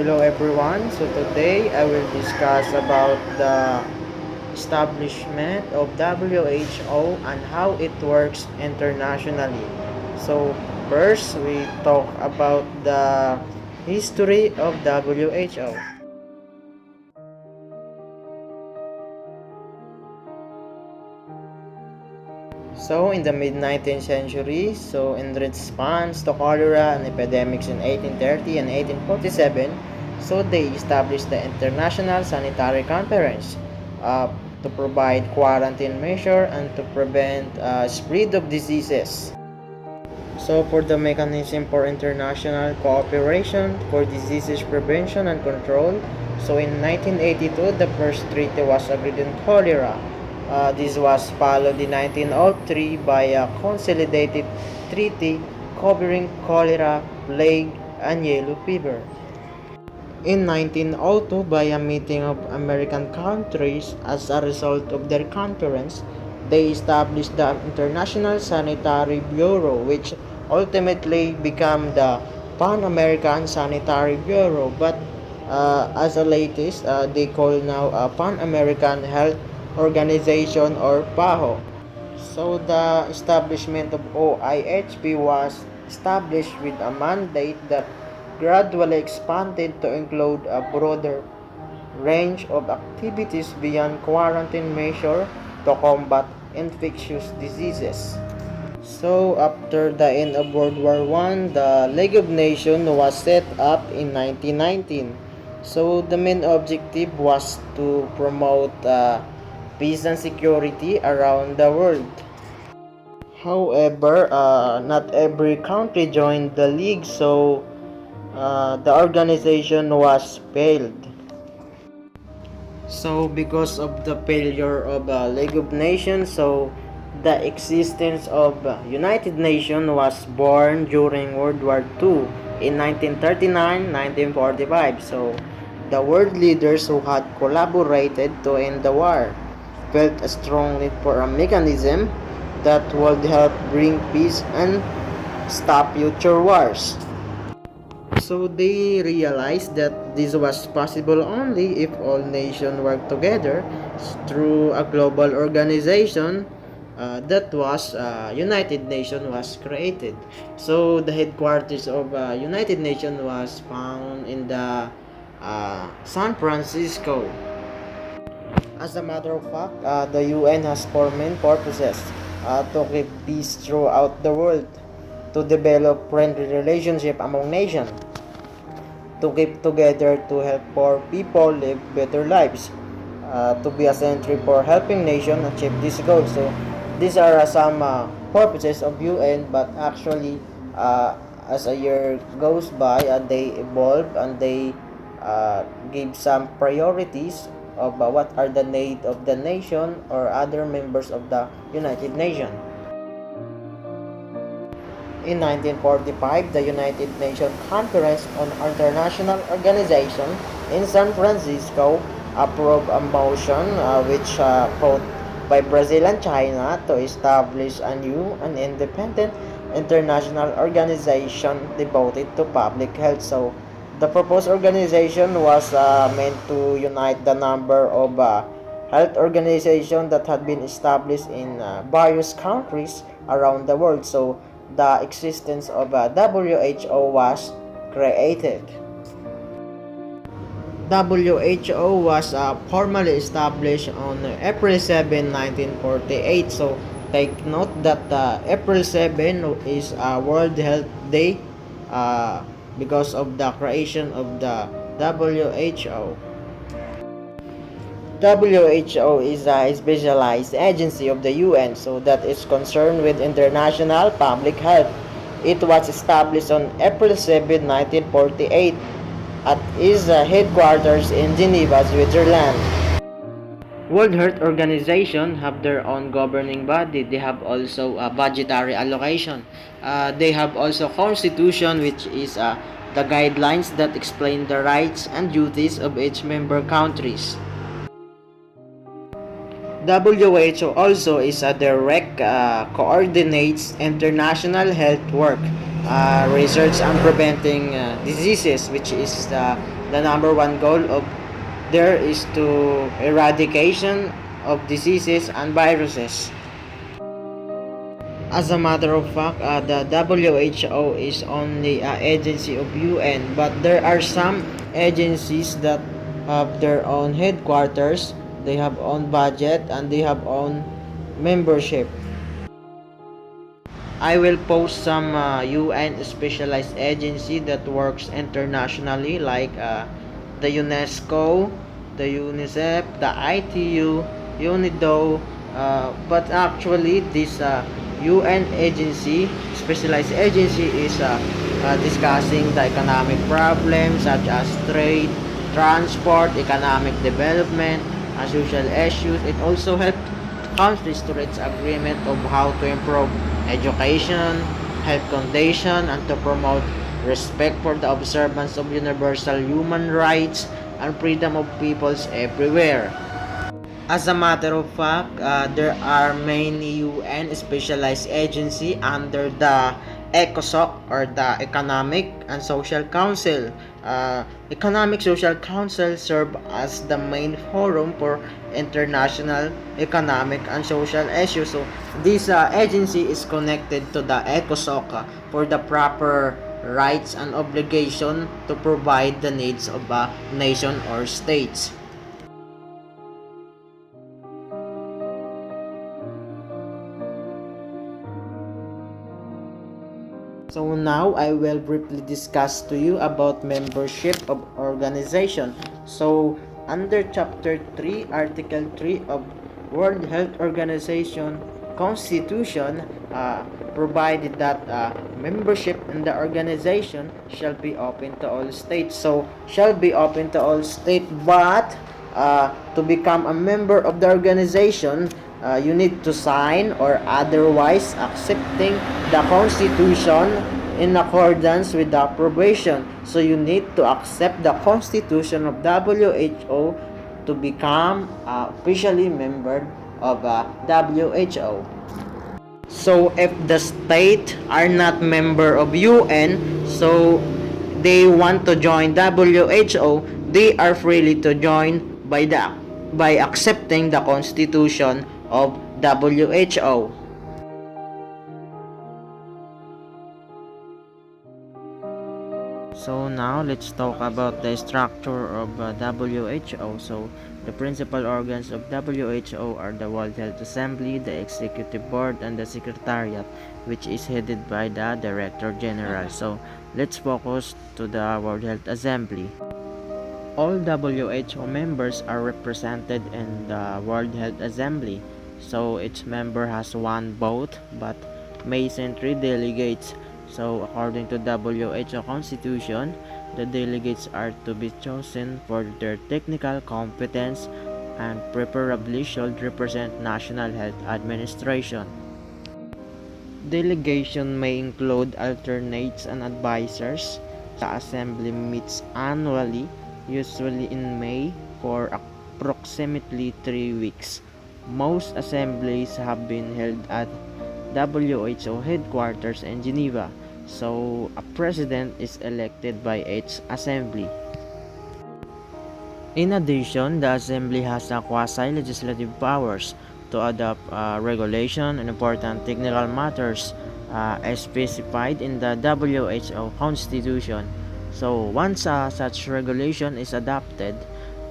Hello everyone. So today I will discuss about the establishment of WHO and how it works internationally. So first we talk about the history of WHO. So in the mid-19th century, in response to cholera and epidemics in 1830 and 1847, they established the International Sanitary Conference uh, to provide quarantine measure and to prevent spread of diseases. So for the mechanism for international cooperation for diseases prevention and control, in 1982, the first treaty was agreed on cholera. This was followed in 1903 by a consolidated treaty covering cholera, plague, and yellow fever. In 1902, by a meeting of American countries as a result of their conference, they established the International Sanitary Bureau, which ultimately became the Pan-American Sanitary Bureau, but as a latest, they call now a Pan-American Health Organization or PAHO. So the establishment of OIHP was established with a mandate that gradually expanded to include a broader range of activities beyond quarantine measures to combat infectious diseases. So after the end of World War I, the League of Nations was set up in 1919. So the main objective was to promote peace and security around the world. However, not every country joined the league, so the organization was failed. So because of the failure of League of Nations, the existence of United Nations was born during World War II in 1939-1945. So the world leaders who had collaborated to end the war felt a strong need for a mechanism that would help bring peace and stop future wars. So they realized that this was possible only if all nations worked together through a global organization that was United Nations was created. So the headquarters of United Nations was found in the San Francisco. As a matter of fact, the UN has four main purposes to keep peace throughout the world, to develop friendly relationship among nations, to keep together to help poor people live better lives, to be a century for helping nations achieve this goal. So these are some purposes of UN, but actually as a year goes by, they evolve and they give some priorities of what are the needs of the nation or other members of the United Nations. In 1945, the United Nations Conference on International Organization in San Francisco approved a motion which fought by Brazil and China to establish a new and independent international organization devoted to public health. So the proposed organization was meant to unite the number of health organizations that had been established in various countries around the world. So the existence of WHO was created. WHO was formally established on April 7, 1948. So take note that April 7 is World Health Day because of the creation of the WHO. WHO is a specialized agency of the UN that is concerned with international public health. It was established on April 7, 1948 at its headquarters in Geneva, Switzerland. World Health Organization have their own governing body. They have also a budgetary allocation. They have also constitution, which is the guidelines that explain the rights and duties of each member countries. WHO also is a direct coordinates international health work, research on preventing diseases, which is the the number one goal of there is to eradication of diseases and viruses. As a matter of fact, the WHO is only an agency of UN, but there are some agencies that have their own headquarters, they have own budget, and they have own membership. I will post some UN specialized agency that works internationally, like the UNESCO, the UNICEF, the ITU, UNIDO, but actually this UN agency, specialized agency, is discussing the economic problems such as trade, transport, economic development, and social issues. It also helps countries to reach agreement of how to improve education, health condition, and to promote respect for the observance of universal human rights and freedom of peoples everywhere. As a matter of fact, there are many UN specialized agency under the ECOSOC, or the Economic and Social Council. Economic Social Council serve as the main forum for international economic and social issues. So this agency is connected to the ECOSOC for the proper rights and obligation to provide the needs of a nation or states. So now I will briefly discuss to you about membership of organization. So under chapter 3, article 3 of World Health Organization Constitution provided that membership in the organization shall be open to all states. So shall be open to all states, but to become a member of the organization, you need to sign or otherwise accepting the constitution in accordance with the approbation. So you need to accept the constitution of WHO to become officially member of WHO. So if the state are not member of UN, so they want to join WHO, they are freely to join by accepting the constitution of WHO. So now let's talk about the structure of WHO. So the principal organs of WHO are the World Health Assembly, the Executive Board, and the Secretariat, which is headed by the Director General. So let's focus to the World Health Assembly. All WHO members are represented in the World Health Assembly. So each member has one vote but may send 3 delegates. So according to WHO Constitution, the delegates are to be chosen for their technical competence and preferably should represent National Health Administration. Delegation may include alternates and advisors. The assembly meets annually, usually in May, for approximately 3 weeks. Most assemblies have been held at WHO headquarters in Geneva, so a president is elected by each assembly. In addition, the assembly has a quasi-legislative powers to adopt regulation and important technical matters as specified in the WHO Constitution. So once such regulation is adopted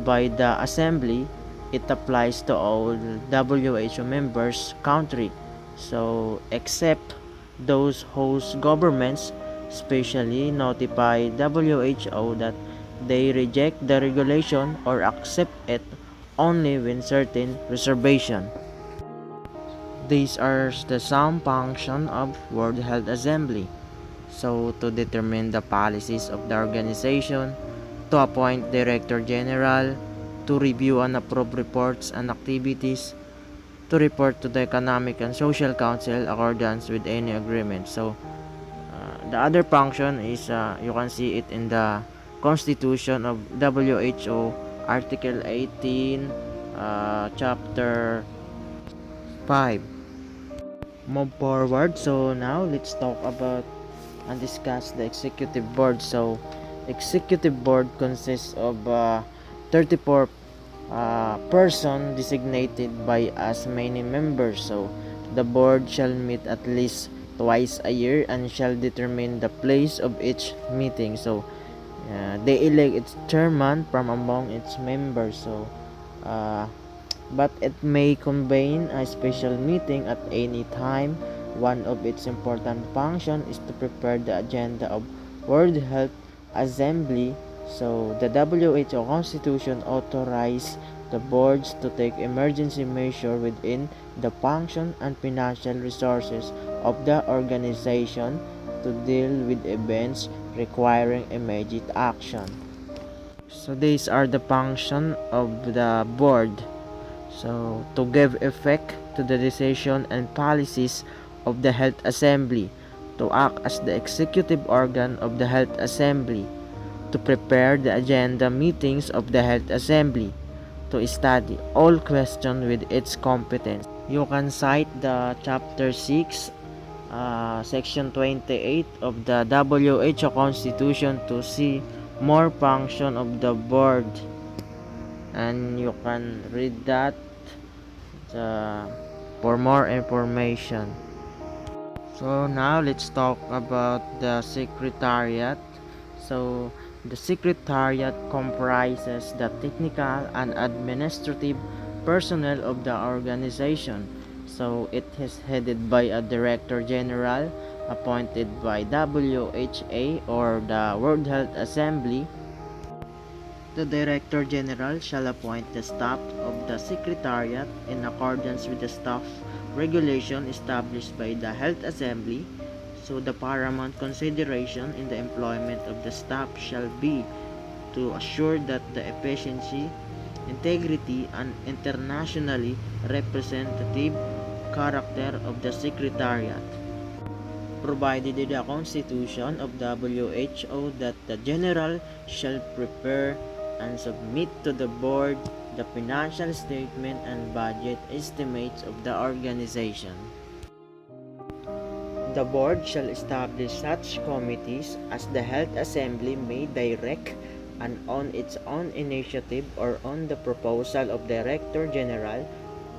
by the assembly, it applies to all WHO members country. So except those host governments specially notify WHO that they reject the regulation or accept it only when certain reservation. These are the some function of World Health Assembly. So to determine the policies of the organization, to appoint Director General, to review and approve reports and activities, to report to the Economic and Social Council accordance with any agreement. So the other function is you can see it in the Constitution of WHO, Article 18, Chapter 5. Move forward. So now let's talk about and discuss the Executive Board. So executive board consists of 34 person designated by as many members. So the board shall meet at least twice a year and shall determine the place of each meeting. So they elect its chairman from among its members. So but it may convene a special meeting at any time. One of its important functions is to prepare the agenda of World Health Assembly. So the WHO Constitution authorized the boards to take emergency measures within the function and financial resources of the organization to deal with events requiring immediate action. So these are the function of the board. So to give effect to the decision and policies of the Health Assembly, to act as the executive organ of the Health Assembly, to prepare the agenda meetings of the Health Assembly, to study all questions with its competence. You can cite the chapter 6, section 28 of the WHO Constitution to see more function of the board, and you can read that for more information. So now let's talk about the secretariat. So the secretariat comprises the technical and administrative personnel of the organization. So it is headed by a director general appointed by WHA or the World Health Assembly. The Director General shall appoint the staff of the Secretariat in accordance with the staff regulation established by the Health Assembly. So the paramount consideration in the employment of the staff shall be to assure that the efficiency, integrity, and internationally representative character of the Secretariat. Provided in the Constitution of WHO that the General shall prepare and submit to the board the financial statement and budget estimates of the organization. The board shall establish such committees as the Health Assembly may direct, and on its own initiative or on the proposal of Director General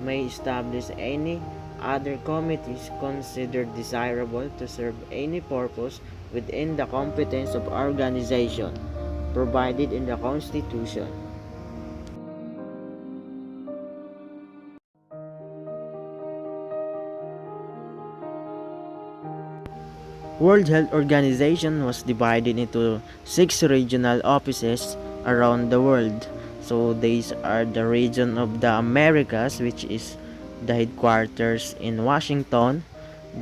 may establish any other committees considered desirable to serve any purpose within the competence of organization provided in the Constitution. World Health Organization was divided into 6 regional offices around the world. So these are the region of the Americas, which is the headquarters in Washington,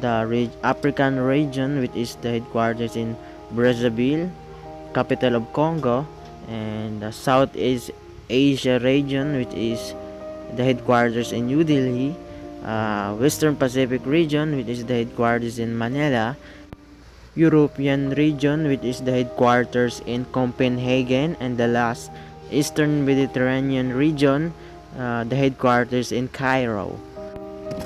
the African region, which is the headquarters in Brazzaville, capital of Congo, and the Southeast Asia region, which is the headquarters in New Delhi, Western Pacific region, which is the headquarters in Manila, European region, which is the headquarters in Copenhagen, and the last Eastern Mediterranean region, the headquarters in Cairo.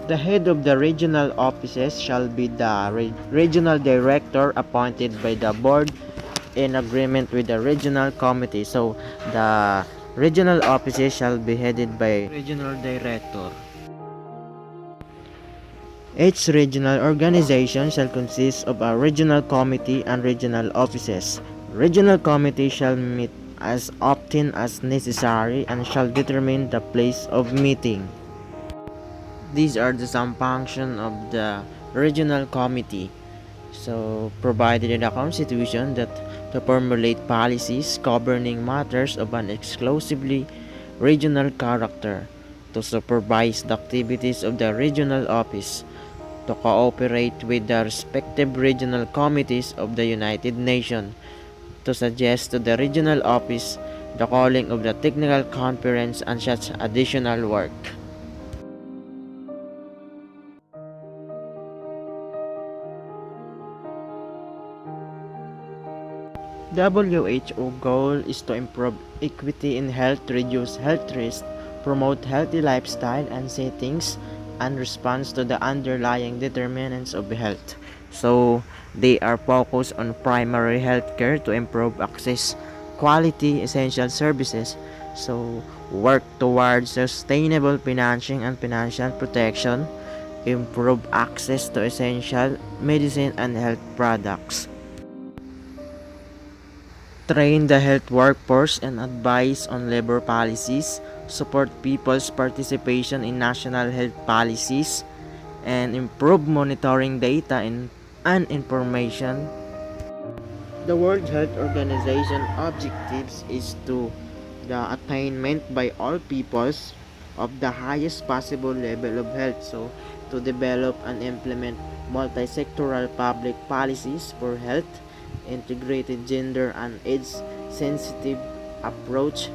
The head of the regional offices shall be the regional director appointed by the board in agreement with the regional committee. So the regional offices shall be headed by regional director. Each regional organization shall consist of a regional committee and regional offices. Regional committee shall meet as often as necessary and shall determine the place of meeting. These are the some functions of the regional committee. So provided in the Constitution that to formulate policies governing matters of an exclusively regional character, to supervise the activities of the regional office, to cooperate with the respective regional committees of the United Nations, to suggest to the regional office the calling of the technical conference and such additional work. WHO goal is to improve equity in health, reduce health risk, promote healthy lifestyle and settings, and responds to the underlying determinants of health. So they are focused on primary health care to improve access, quality, essential services. So work towards sustainable financing and financial protection, improve access to essential medicine and health products, train the health workforce and advise on labor policies, support people's participation in national health policies, and improve monitoring data and information. The World Health Organization objectives is to the attainment by all peoples of the highest possible level of health. So to develop and implement multi-sectoral public policies for health, integrated gender and age sensitive approach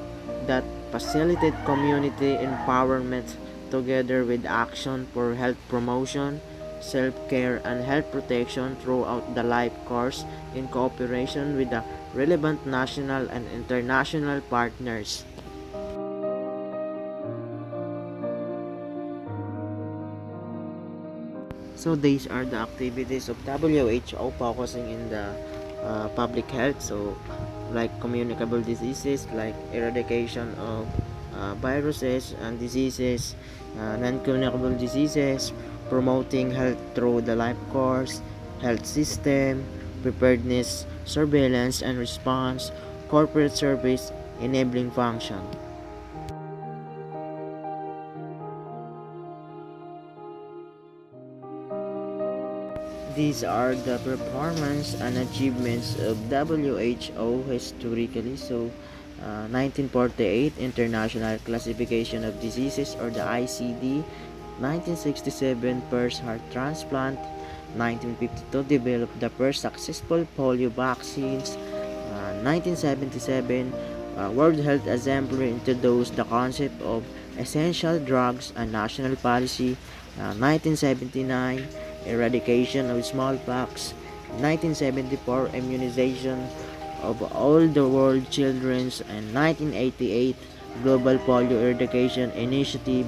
that facilitate community empowerment together with action for health promotion, self-care and health protection throughout the life course in cooperation with the relevant national and international partners. So these are the activities of WHO focusing in the public health. So like communicable diseases, like eradication of viruses and diseases, non-communicable diseases, promoting health through the life course, health system, preparedness, surveillance and response, corporate service, enabling function. These are the performance and achievements of WHO historically. So, 1948 International Classification of Diseases or the ICD, 1967 first heart transplant, 1952 developed the first successful polio vaccines, 1977 World Health Assembly introduced the concept of essential drugs and national policy, 1979 eradication of smallpox, 1974 immunization of all the world children, and 1988 Global Polio Eradication Initiative,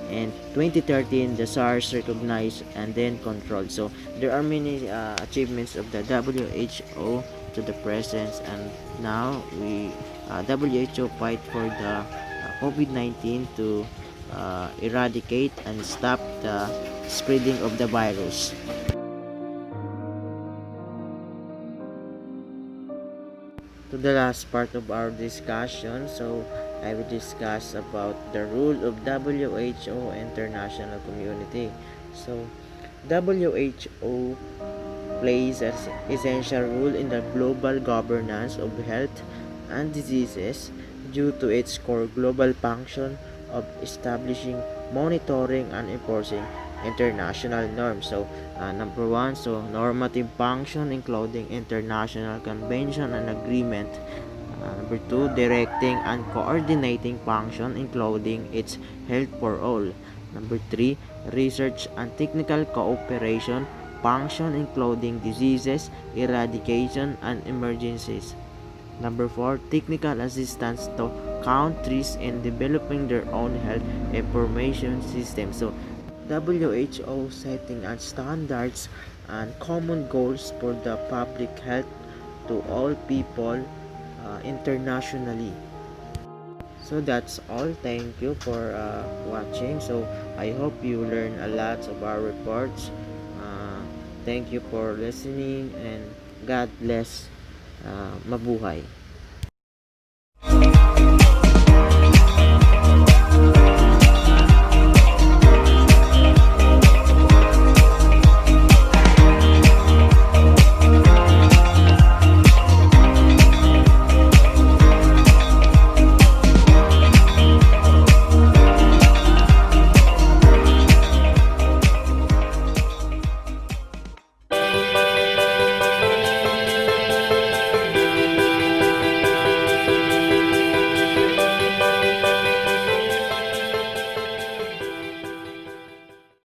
and 2013 the SARS recognized and then controlled. So there are many achievements of the WHO to the present, and now we WHO fight for the COVID-19 to eradicate and stop the spreading of the virus. To the last part of our discussion, so I will discuss about the role of WHO international community. So WHO plays an essential role in the global governance of health and diseases due to its core global function of establishing, monitoring, and enforcing international norms. So, number one, so normative function including international convention and agreement. Number two, directing and coordinating function including its health for all. Number three, research and technical cooperation function including diseases, eradication, and emergencies. Number four, technical assistance to countries in developing their own health information system. So, WHO setting and standards and common goals for the public health to all people internationally. So that's all. Thank you for watching. So I hope you learn a lot of our reports. Thank you for listening and God bless. Mabuhay.